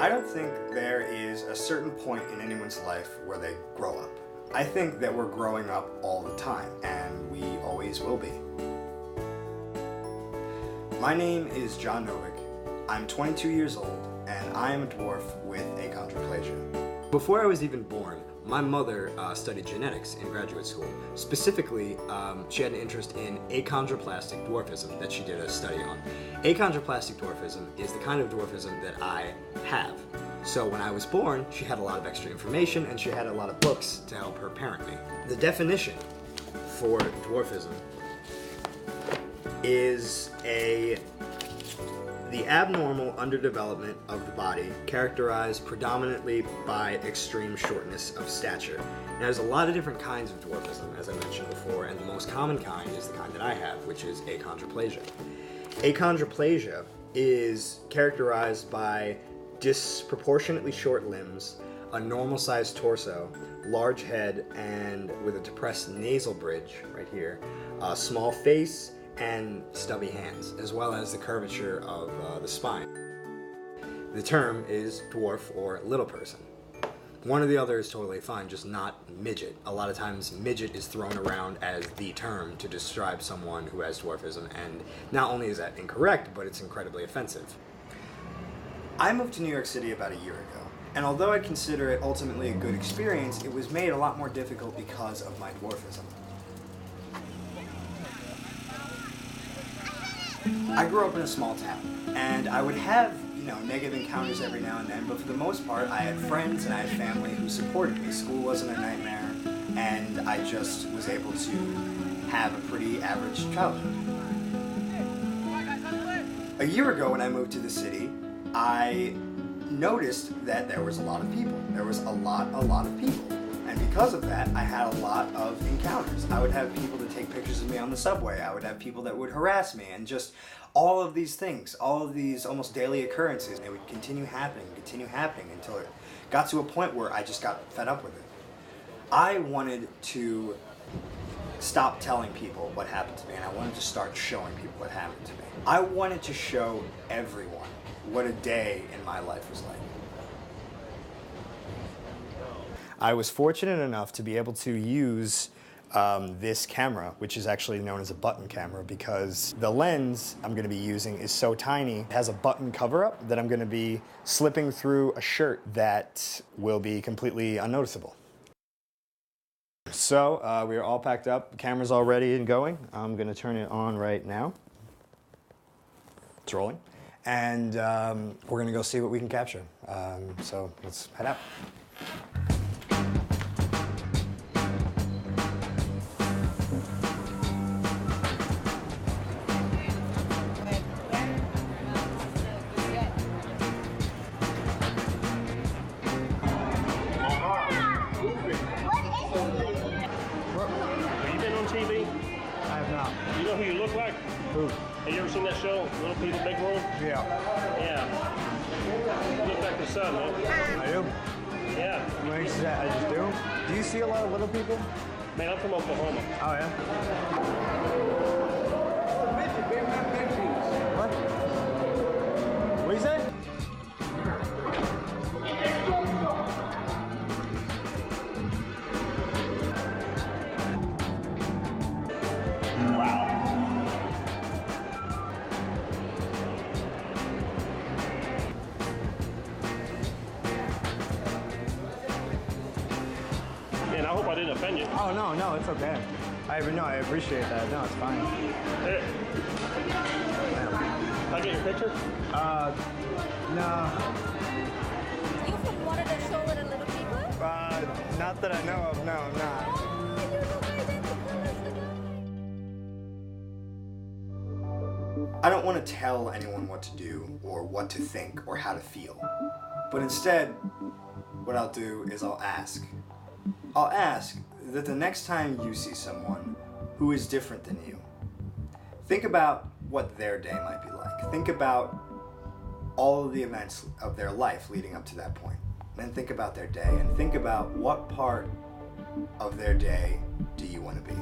I don't think there is a certain point in anyone's life where they grow up. I think that we're growing up all the time, and we always will be. My name is John Novik. I'm 22 years old, and I am a dwarf with achondroplasia. Before I was even born, my mother studied genetics in graduate school. Specifically, she had an interest in achondroplastic dwarfism that she did a study on. Achondroplastic dwarfism is the kind of dwarfism that I have. So when I was born, she had a lot of extra information and she had a lot of books to help her parent me. The definition for dwarfism is the abnormal underdevelopment of the body characterized predominantly by extreme shortness of stature. Now, there's a lot of different kinds of dwarfism, as I mentioned before, and the most common kind is the kind that I have, which is achondroplasia. Achondroplasia is characterized by disproportionately short limbs, a normal-sized torso, large head, and with a depressed nasal bridge right here, a small face, and stubby hands, as well as the curvature of the spine. The term is dwarf or little person. One or the other is totally fine, just not midget. A lot of times midget is thrown around as the term to describe someone who has dwarfism, and not only is that incorrect, but it's incredibly offensive. I moved to New York City about a year ago, and although I consider it ultimately a good experience, it was made a lot more difficult because of my dwarfism. I grew up in a small town, and I would have, negative encounters every now and then, but for the most part, I had friends and I had family who supported me. School wasn't a nightmare, and I just was able to have a pretty average childhood. A year ago when I moved to the city, I noticed that there was a lot of people. There was a lot of people. And because of that, I had a lot of encounters. I would have people that take pictures of me on the subway. I would have people that would harass me, and just all of these things, all of these almost daily occurrences, they would continue happening until it got to a point where I just got fed up with it. I wanted to stop telling people what happened to me, and I wanted to start showing people what happened to me. I wanted to show everyone what a day in my life was like. I was fortunate enough to be able to use this camera, which is actually known as a button camera, because the lens I'm going to be using is so tiny. It has a button cover-up that I'm going to be slipping through a shirt that will be completely unnoticeable. So we are all packed up, the camera's all ready and going. I'm going to turn it on right now. It's rolling. And we're going to go see what we can capture. So let's head out. You know who you look like? Who? Have you ever seen that show, Little People, Big World? Yeah. Yeah. You look like the sun, man. I do? Yeah. Thanks, I just do. Do you see a lot of little people? Man, I'm from Oklahoma. Oh, yeah? What? What do you say? And I hope I didn't offend you. Oh, no, it's okay. I appreciate that. No, it's fine. Hey. Can I get your picture? No. You from one of the show with the little people? Not that I know of, no, I'm not. Oh, you look identical as the guy. I don't want to tell anyone what to do, or what to think, or how to feel. But instead, what I'll do is I'll ask. I'll ask that the next time you see someone who is different than you, think about what their day might be like. Think about all of the events of their life leading up to that point. Then think about their day, and think about what part of their day do you want to be.